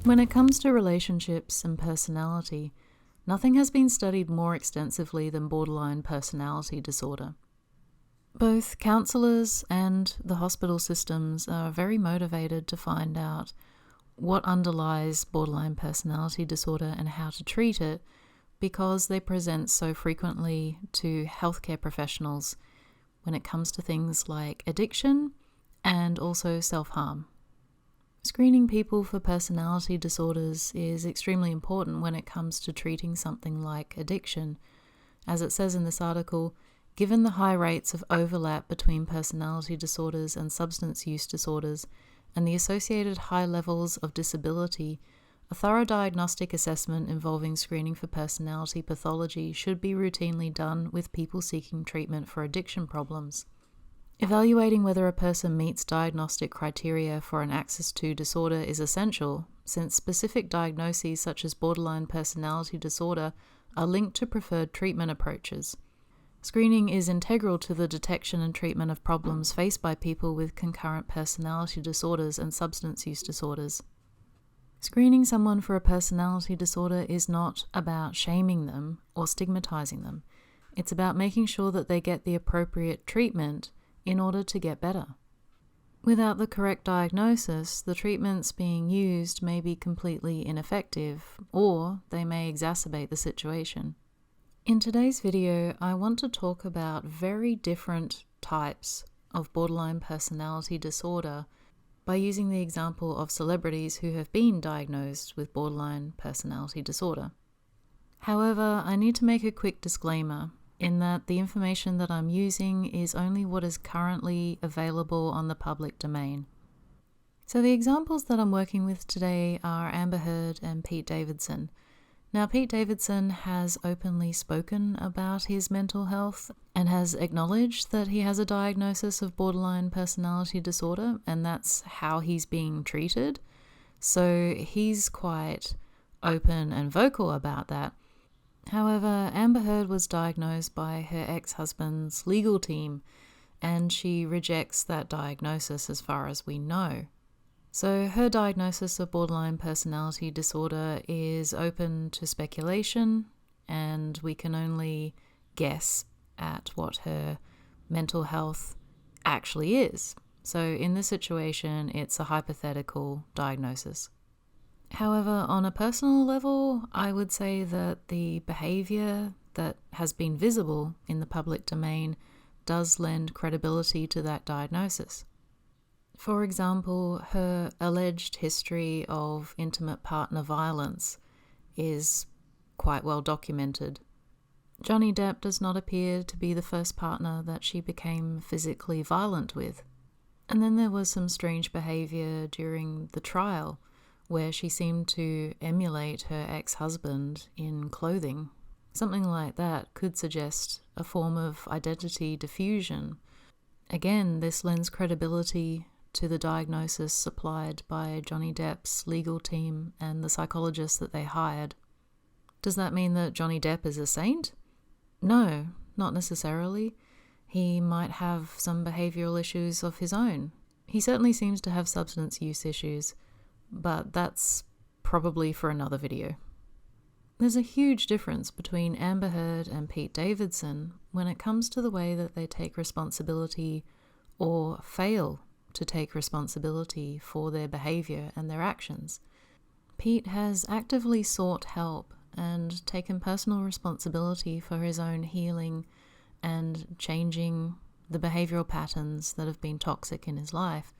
When it comes to relationships and personality, nothing has been studied more extensively than borderline personality disorder. Both counsellors and the hospital systems are very motivated to find out what underlies borderline personality disorder and how to treat it, because they present so frequently to healthcare professionals when it comes to things like addiction and also self-harm. Screening people for personality disorders is extremely important when it comes to treating something like addiction. As it says in this article, given the high rates of overlap between personality disorders and substance use disorders and the associated high levels of disability, a thorough diagnostic assessment involving screening for personality pathology should be routinely done with people seeking treatment for addiction problems. Evaluating whether a person meets diagnostic criteria for an Axis II disorder is essential, since specific diagnoses such as borderline personality disorder are linked to preferred treatment approaches. Screening is integral to the detection and treatment of problems faced by people with concurrent personality disorders and substance use disorders. Screening someone for a personality disorder is not about shaming them or stigmatizing them. It's about making sure that they get the appropriate treatment in order to get better. Without the correct diagnosis, the treatments being used may be completely ineffective, or they may exacerbate the situation. In today's video, I want to talk about very different types of borderline personality disorder by using the example of celebrities who have been diagnosed with borderline personality disorder. However, I need to make a quick disclaimer in that the information that I'm using is only what is currently available on the public domain. So the examples that I'm working with today are Amber Heard and Pete Davidson. Now, Pete Davidson has openly spoken about his mental health and has acknowledged that he has a diagnosis of borderline personality disorder, and that's how he's being treated. So he's quite open and vocal about that. However, Amber Heard was diagnosed by her ex-husband's legal team, and she rejects that diagnosis as far as we know. So her diagnosis of borderline personality disorder is open to speculation, and we can only guess at what her mental health actually is. So in this situation, it's a hypothetical diagnosis. However, on a personal level, I would say that the behavior that has been visible in the public domain does lend credibility to that diagnosis. For example, her alleged history of intimate partner violence is quite well documented. Johnny Depp does not appear to be the first partner that she became physically violent with. And then there was some strange behavior during the trial, where she seemed to emulate her ex-husband in clothing. Something like that could suggest a form of identity diffusion. Again, this lends credibility to the diagnosis supplied by Johnny Depp's legal team and the psychologist that they hired. Does that mean that Johnny Depp is a saint? No, not necessarily. He might have some behavioral issues of his own. He certainly seems to have substance use issues, but that's probably for another video. There's a huge difference between Amber Heard and Pete Davidson when it comes to the way that they take responsibility or fail to take responsibility for their behavior and their actions. Pete has actively sought help and taken personal responsibility for his own healing and changing the behavioral patterns that have been toxic in his life.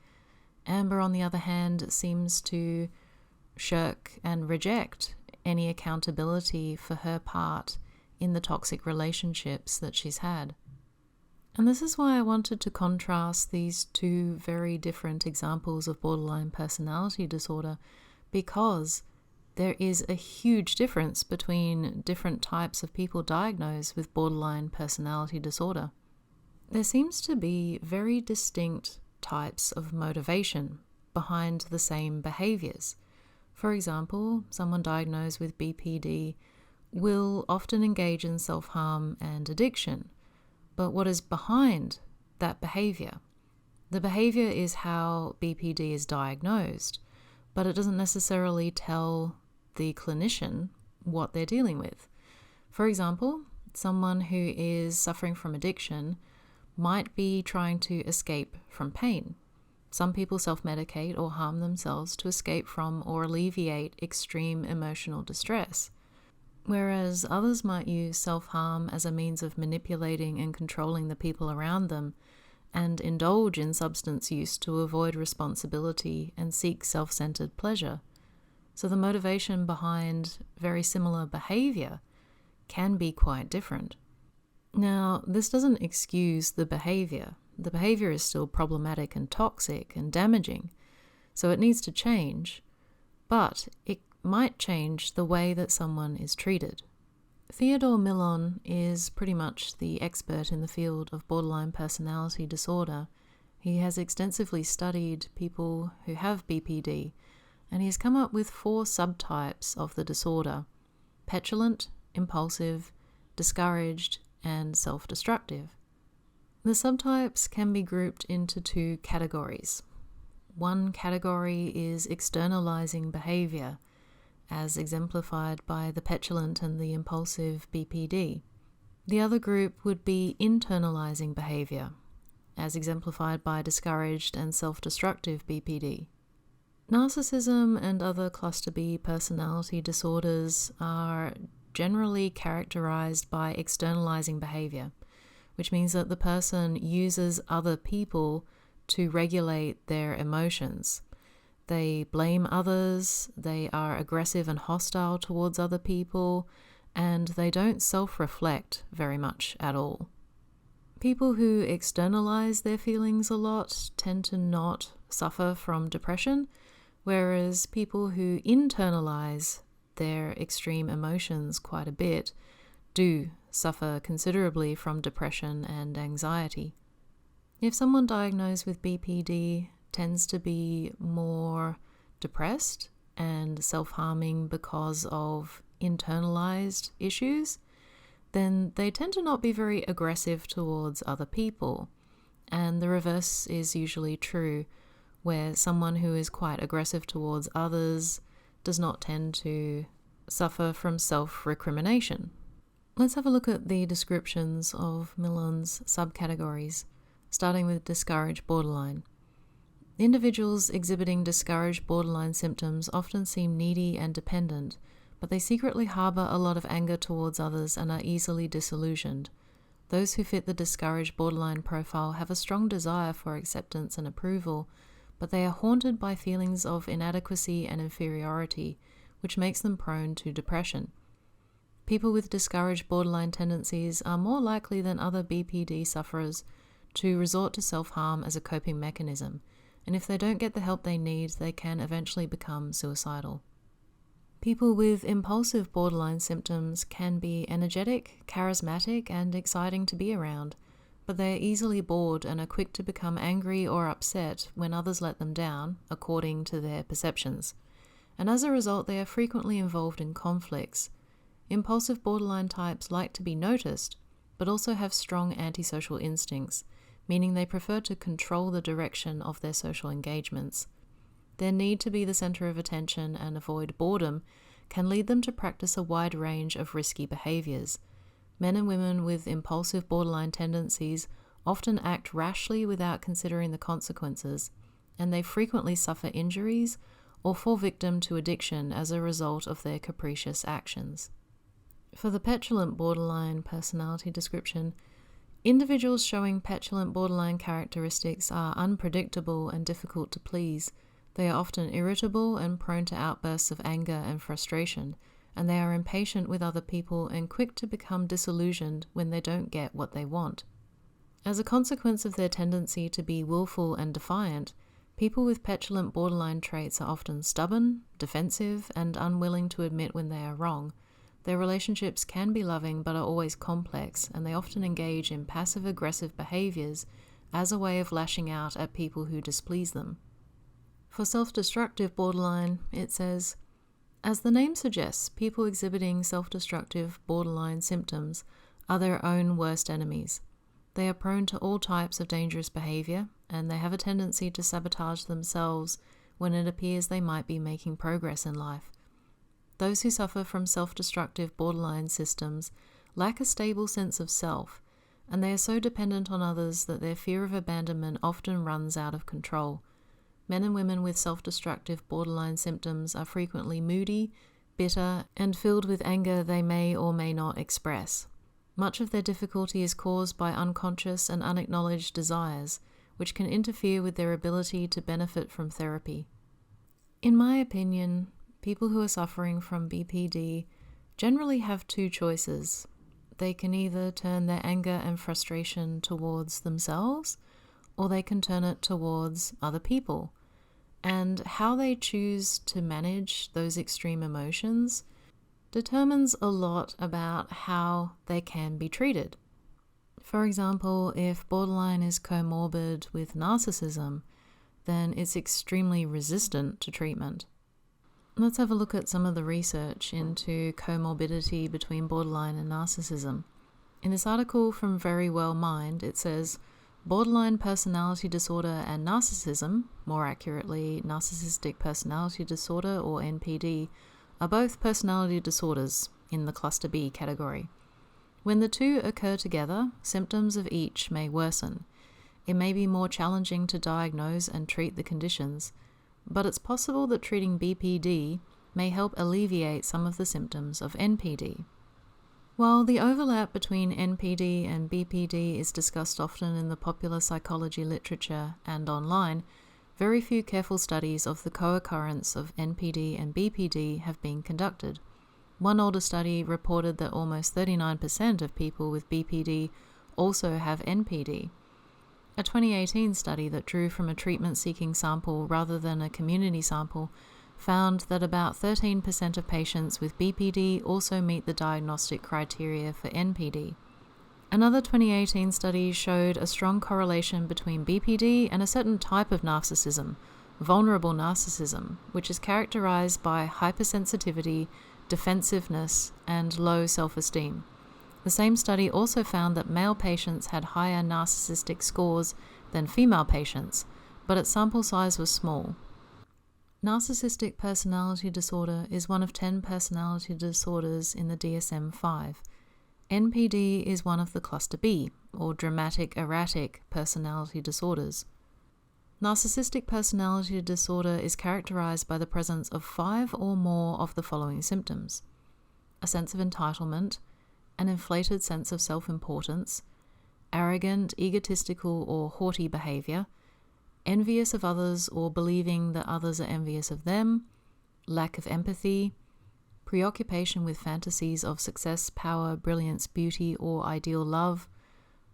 Amber, on the other hand, seems to shirk and reject any accountability for her part in the toxic relationships that she's had. And this is why I wanted to contrast these two very different examples of borderline personality disorder, because there is a huge difference between different types of people diagnosed with borderline personality disorder. There seems to be very distinct types of motivation behind the same behaviors. For example, someone diagnosed with BPD will often engage in self-harm and addiction. But what is behind that behavior? The behavior is how BPD is diagnosed, but it doesn't necessarily tell the clinician what they're dealing with. For example, someone who is suffering from addiction might be trying to escape from pain. Some people self-medicate or harm themselves to escape from or alleviate extreme emotional distress, whereas others might use self-harm as a means of manipulating and controlling the people around them and indulge in substance use to avoid responsibility and seek self-centered pleasure. So the motivation behind very similar behavior can be quite different. Now, this doesn't excuse the behavior. The behavior is still problematic and toxic and damaging, so it needs to change, but it might change the way that someone is treated. Theodore Millon is pretty much the expert in the field of borderline personality disorder. He has extensively studied people who have BPD, and he has come up with 4 subtypes of the disorder: petulant, impulsive, discouraged, and self-destructive. The subtypes can be grouped into 2 categories. One category is externalising behaviour, as exemplified by the petulant and the impulsive BPD. The other group would be internalising behaviour, as exemplified by discouraged and self-destructive BPD. Narcissism and other cluster B personality disorders are generally characterised by externalising behaviour, which means that the person uses other people to regulate their emotions. They blame others, they are aggressive and hostile towards other people, and they don't self-reflect very much at all. People who externalize their feelings a lot tend to not suffer from depression, whereas people who internalize their extreme emotions quite a bit do suffer considerably from depression and anxiety. If someone diagnosed with BPD tends to be more depressed and self-harming because of internalized issues, then they tend to not be very aggressive towards other people. And the reverse is usually true, where someone who is quite aggressive towards others does not tend to suffer from self-recrimination. Let's have a look at the descriptions of Millon's subcategories, starting with discouraged borderline. Individuals exhibiting discouraged borderline symptoms often seem needy and dependent, but they secretly harbour a lot of anger towards others and are easily disillusioned. Those who fit the discouraged borderline profile have a strong desire for acceptance and approval, but they are haunted by feelings of inadequacy and inferiority, which makes them prone to depression. People with discouraged borderline tendencies are more likely than other BPD sufferers to resort to self-harm as a coping mechanism, and if they don't get the help they need, they can eventually become suicidal. People with impulsive borderline symptoms can be energetic, charismatic, and exciting to be around, but they are easily bored and are quick to become angry or upset when others let them down, according to their perceptions. And as a result, they are frequently involved in conflicts. Impulsive borderline types like to be noticed, but also have strong antisocial instincts, meaning they prefer to control the direction of their social engagements. Their need to be the center of attention and avoid boredom can lead them to practice a wide range of risky behaviors. Men and women with impulsive borderline tendencies often act rashly without considering the consequences, and they frequently suffer injuries or fall victim to addiction as a result of their capricious actions. For the petulant borderline personality description, individuals showing petulant borderline characteristics are unpredictable and difficult to please. They are often irritable and prone to outbursts of anger and frustration, and they are impatient with other people and quick to become disillusioned when they don't get what they want. As a consequence of their tendency to be willful and defiant, people with petulant borderline traits are often stubborn, defensive, and unwilling to admit when they are wrong. Their relationships can be loving but are always complex, and they often engage in passive-aggressive behaviors as a way of lashing out at people who displease them. For self-destructive borderline, it says, as the name suggests, people exhibiting self-destructive borderline symptoms are their own worst enemies. They are prone to all types of dangerous behavior, and they have a tendency to sabotage themselves when it appears they might be making progress in life. Those who suffer from self-destructive borderline systems lack a stable sense of self, and they are so dependent on others that their fear of abandonment often runs out of control. Men and women with self-destructive borderline symptoms are frequently moody, bitter, and filled with anger they may or may not express. Much of their difficulty is caused by unconscious and unacknowledged desires, which can interfere with their ability to benefit from therapy. In my opinion, people who are suffering from BPD generally have two choices. They can either turn their anger and frustration towards themselves, or they can turn it towards other people. And how they choose to manage those extreme emotions determines a lot about how they can be treated. For example, if borderline is comorbid with narcissism, then it's extremely resistant to treatment. Let's have a look at some of the research into comorbidity between borderline and narcissism. In this article from Very Well Mind, it says, borderline personality disorder and narcissism, more accurately narcissistic personality disorder or NPD, are both personality disorders in the cluster B category. When the two occur together, symptoms of each may worsen. It may be more challenging to diagnose and treat the conditions, but it's possible that treating BPD may help alleviate some of the symptoms of NPD. While the overlap between NPD and BPD is discussed often in the popular psychology literature and online, very few careful studies of the co-occurrence of NPD and BPD have been conducted. One older study reported that almost 39% of people with BPD also have NPD. A 2018 study that drew from a treatment-seeking sample rather than a community sample found that about 13% of patients with BPD also meet the diagnostic criteria for NPD. Another 2018 study showed a strong correlation between BPD and a certain type of narcissism, vulnerable narcissism, which is characterized by hypersensitivity, defensiveness, and low self-esteem. The same study also found that male patients had higher narcissistic scores than female patients, but its sample size was small. Narcissistic personality disorder is one of 10 personality disorders in the DSM-5. NPD is one of the cluster B, or dramatic erratic personality disorders. Narcissistic personality disorder is characterized by the presence of 5 or more of the following symptoms: a sense of entitlement, an inflated sense of self-importance, arrogant, egotistical, or haughty behavior, envious of others or believing that others are envious of them, lack of empathy, preoccupation with fantasies of success, power, brilliance, beauty, or ideal love,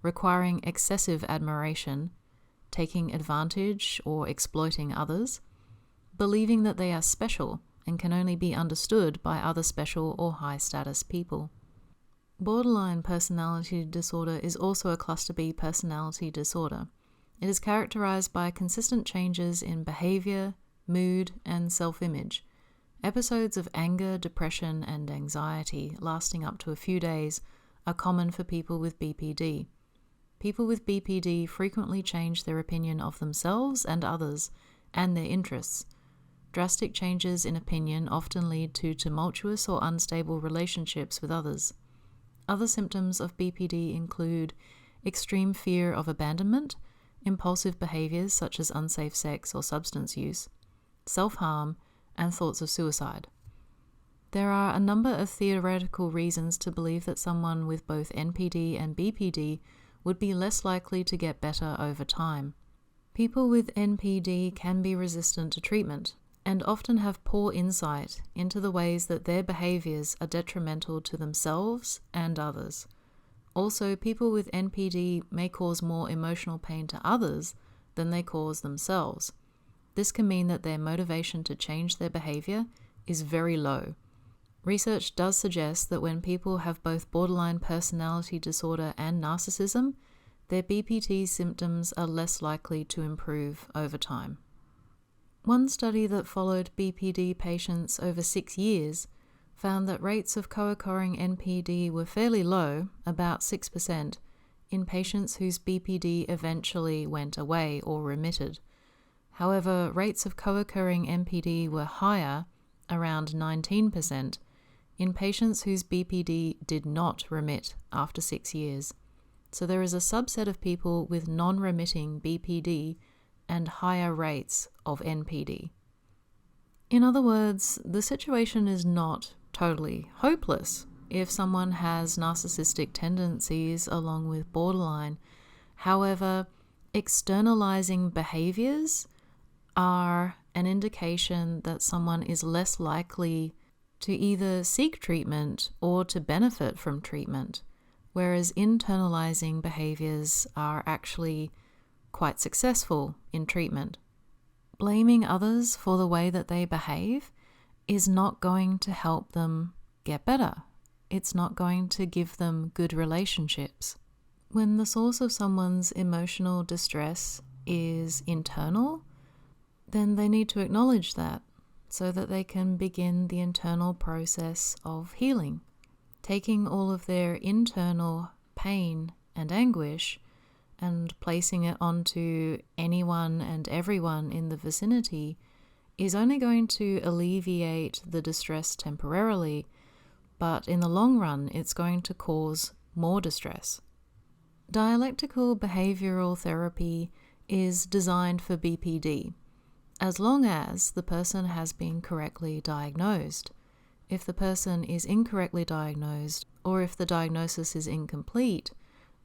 requiring excessive admiration, taking advantage or exploiting others, believing that they are special and can only be understood by other special or high-status people. Borderline personality disorder is also a cluster B personality disorder. It is characterized by consistent changes in behavior, mood, and self-image. Episodes of anger, depression, and anxiety lasting up to a few days are common for people with BPD. People with BPD frequently change their opinion of themselves and others, and their interests. Drastic changes in opinion often lead to tumultuous or unstable relationships with others. Other symptoms of BPD include extreme fear of abandonment, impulsive behaviors such as unsafe sex or substance use, self-harm, and thoughts of suicide. There are a number of theoretical reasons to believe that someone with both NPD and BPD would be less likely to get better over time. People with NPD can be resistant to treatment and often have poor insight into the ways that their behaviors are detrimental to themselves and others. Also, people with NPD may cause more emotional pain to others than they cause themselves. This can mean that their motivation to change their behavior is very low. Research does suggest that when people have both borderline personality disorder and narcissism, their BPD symptoms are less likely to improve over time. One study that followed BPD patients over 6 years found that rates of co-occurring NPD were fairly low, about 6%, in patients whose BPD eventually went away or remitted. However, rates of co-occurring NPD were higher, around 19%, in patients whose BPD did not remit after 6 years. So there is a subset of people with non-remitting BPD and higher rates of NPD. In other words, the situation is not totally hopeless if someone has narcissistic tendencies along with borderline. However, externalizing behaviors are an indication that someone is less likely to either seek treatment or to benefit from treatment, whereas internalizing behaviors are actually quite successful in treatment. Blaming others for the way that they behave is not going to help them get better. It's not going to give them good relationships. When the source of someone's emotional distress is internal, then they need to acknowledge that so that they can begin the internal process of healing, taking all of their internal pain and anguish and placing it onto anyone and everyone in the vicinity is only going to alleviate the distress temporarily, but in the long run it's going to cause more distress. Dialectical behavioral therapy is designed for BPD, as long as the person has been correctly diagnosed. If the person is incorrectly diagnosed, or if the diagnosis is incomplete,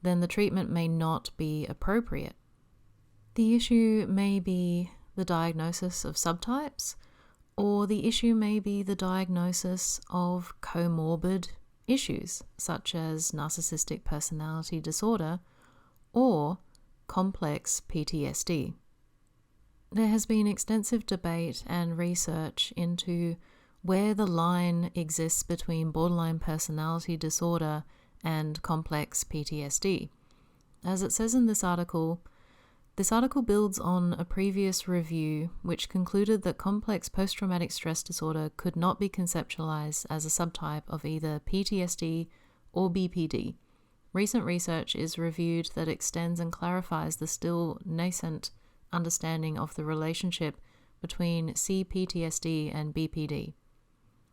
then the treatment may not be appropriate. The issue may be the diagnosis of subtypes, or the issue may be the diagnosis of comorbid issues, such as narcissistic personality disorder or complex PTSD. There has been extensive debate and research into where the line exists between borderline personality disorder and complex PTSD. As it says in this article builds on a previous review which concluded that complex post-traumatic stress disorder could not be conceptualized as a subtype of either PTSD or BPD. Recent research is reviewed that extends and clarifies the still nascent understanding of the relationship between CPTSD and BPD.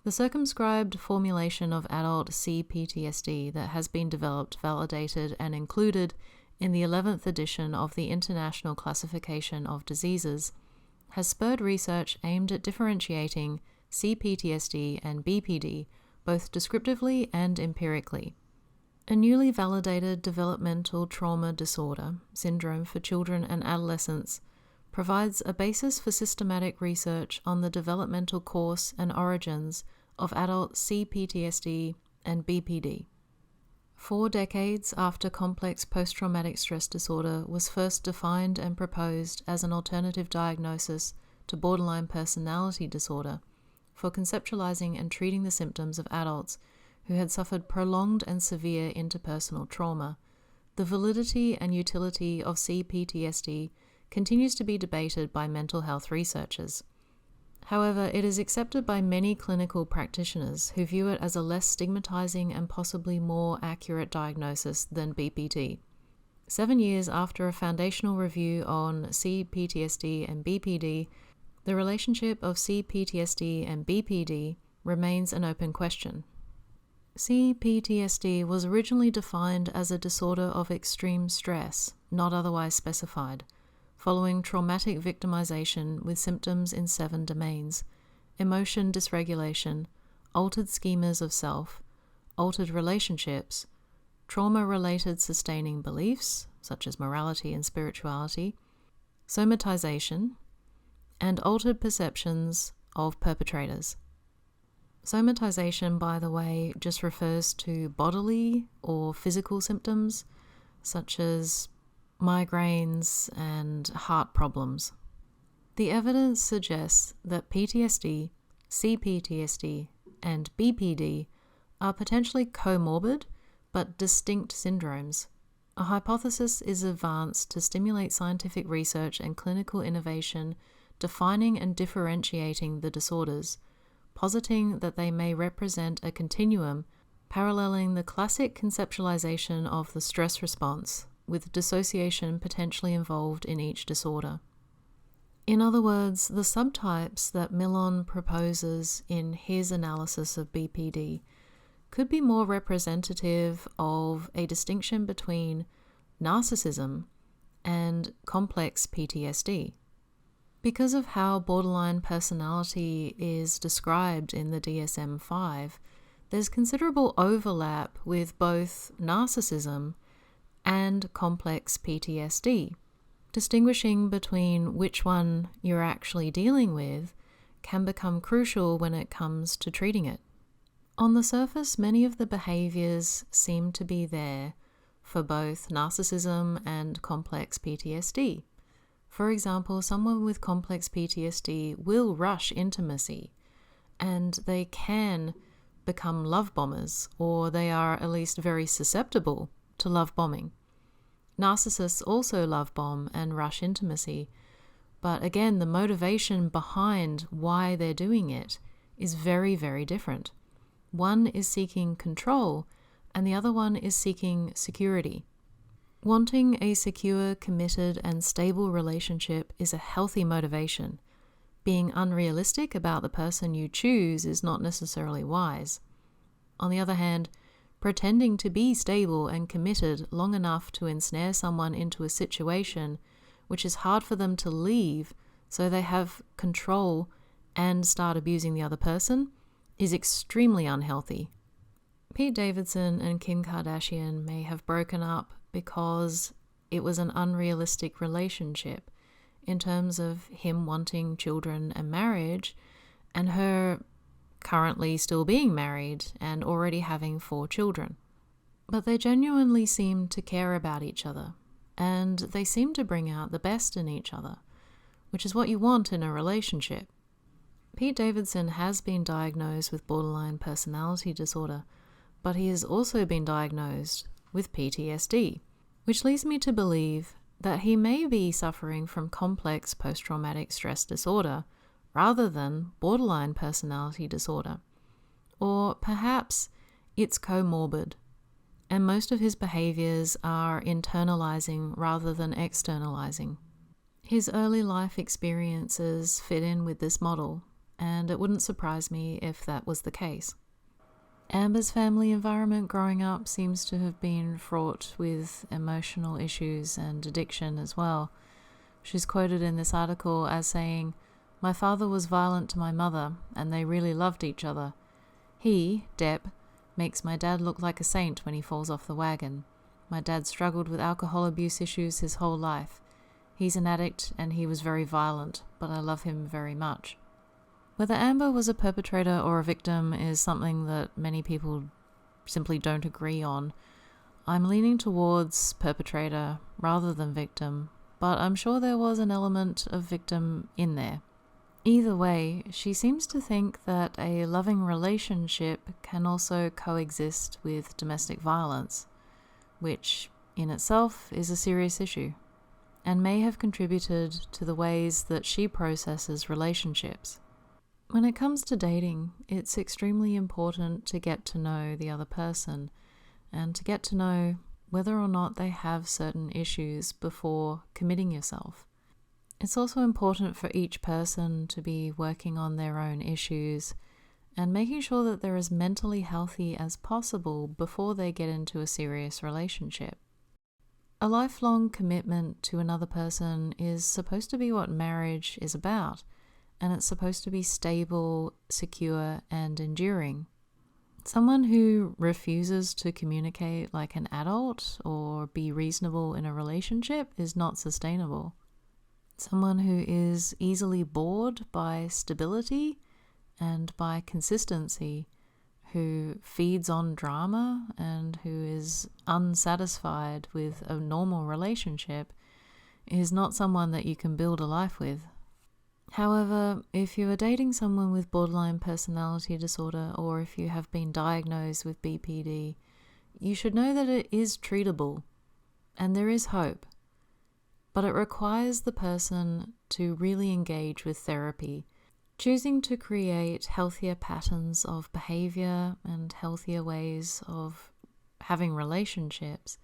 The circumscribed formulation of adult CPTSD that has been developed, validated, and included in the 11th edition of the International Classification of Diseases has spurred research aimed at differentiating CPTSD and BPD both descriptively and empirically. A newly validated developmental trauma disorder syndrome for children and adolescents provides a basis for systematic research on the developmental course and origins of adult CPTSD and BPD. 4 decades after complex post-traumatic stress disorder was first defined and proposed as an alternative diagnosis to borderline personality disorder for conceptualizing and treating the symptoms of adults who had suffered prolonged and severe interpersonal trauma, the validity and utility of CPTSD continues to be debated by mental health researchers. However, it is accepted by many clinical practitioners who view it as a less stigmatizing and possibly more accurate diagnosis than BPD. 7 years after a foundational review on CPTSD and BPD, the relationship of CPTSD and BPD remains an open question. CPTSD was originally defined as a disorder of extreme stress, not otherwise specified, following traumatic victimization with symptoms in 7 domains: emotion dysregulation, altered schemas of self, altered relationships, trauma-related sustaining beliefs, such as morality and spirituality, somatization, and altered perceptions of perpetrators. Somatization, by the way, just refers to bodily or physical symptoms, such as migraines and heart problems. The evidence suggests that PTSD, CPTSD, and BPD are potentially comorbid but distinct syndromes. A hypothesis is advanced to stimulate scientific research and clinical innovation defining and differentiating the disorders, positing that they may represent a continuum paralleling the classic conceptualization of the stress response, with dissociation potentially involved in each disorder. In other words, the subtypes that Millon proposes in his analysis of BPD could be more representative of a distinction between narcissism and complex PTSD. Because of how borderline personality is described in the DSM-5, there's considerable overlap with both narcissism and complex PTSD. Distinguishing between which one you're actually dealing with can become crucial when it comes to treating it. On the surface, many of the behaviors seem to be there for both narcissism and complex PTSD. For example, someone with complex PTSD will rush intimacy, and they can become love bombers, or they are at least very susceptible to love bombing. Narcissists also love bomb and rush intimacy, but again, the motivation behind why they're doing it is very, very different. One is seeking control, and the other one is seeking security. Wanting a secure, committed, and stable relationship is a healthy motivation. Being unrealistic about the person you choose is not necessarily wise. On the other hand, pretending to be stable and committed long enough to ensnare someone into a situation which is hard for them to leave so they have control and start abusing the other person is extremely unhealthy. Pete Davidson and Kim Kardashian may have broken up because it was an unrealistic relationship in terms of him wanting children and marriage, and her currently still being married and already having 4 children. But they genuinely seem to care about each other, and they seem to bring out the best in each other, which is what you want in a relationship. Pete Davidson has been diagnosed with borderline personality disorder, but he has also been diagnosed with PTSD, which leads me to believe that he may be suffering from complex post-traumatic stress disorder rather than borderline personality disorder. Or perhaps it's comorbid, and most of his behaviors are internalizing rather than externalizing. His early life experiences fit in with this model, and it wouldn't surprise me if that was the case. Amber's family environment growing up seems to have been fraught with emotional issues and addiction as well. She's quoted in this article as saying, "My father was violent to my mother, and they really loved each other. He, Depp, makes my dad look like a saint when he falls off the wagon. My dad struggled with alcohol abuse issues his whole life. He's an addict and he was very violent, but I love him very much." Whether Amber was a perpetrator or a victim is something that many people simply don't agree on. I'm leaning towards perpetrator rather than victim, but I'm sure there was an element of victim in there. Either way, she seems to think that a loving relationship can also coexist with domestic violence, which in itself is a serious issue, and may have contributed to the ways that she processes relationships. When it comes to dating, it's extremely important to get to know the other person and to get to know whether or not they have certain issues before committing yourself. It's also important for each person to be working on their own issues and making sure that they're as mentally healthy as possible before they get into a serious relationship. A lifelong commitment to another person is supposed to be what marriage is about, and it's supposed to be stable, secure, and enduring. Someone who refuses to communicate like an adult or be reasonable in a relationship is not sustainable. Someone who is easily bored by stability and by consistency, who feeds on drama and who is unsatisfied with a normal relationship, is not someone that you can build a life with. However, if you are dating someone with borderline personality disorder, or if you have been diagnosed with BPD, you should know that it is treatable and there is hope. But it requires the person to really engage with therapy, choosing to create healthier patterns of behavior and healthier ways of having relationships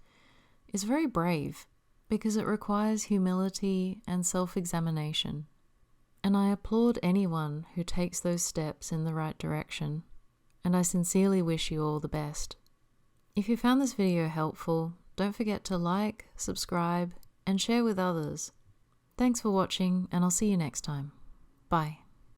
is very brave, because it requires humility and self-examination. And I applaud anyone who takes those steps in the right direction, and I sincerely wish you all the best. If you found this video helpful, don't forget to like, subscribe, and share with others. Thanks for watching, and I'll see you next time. Bye.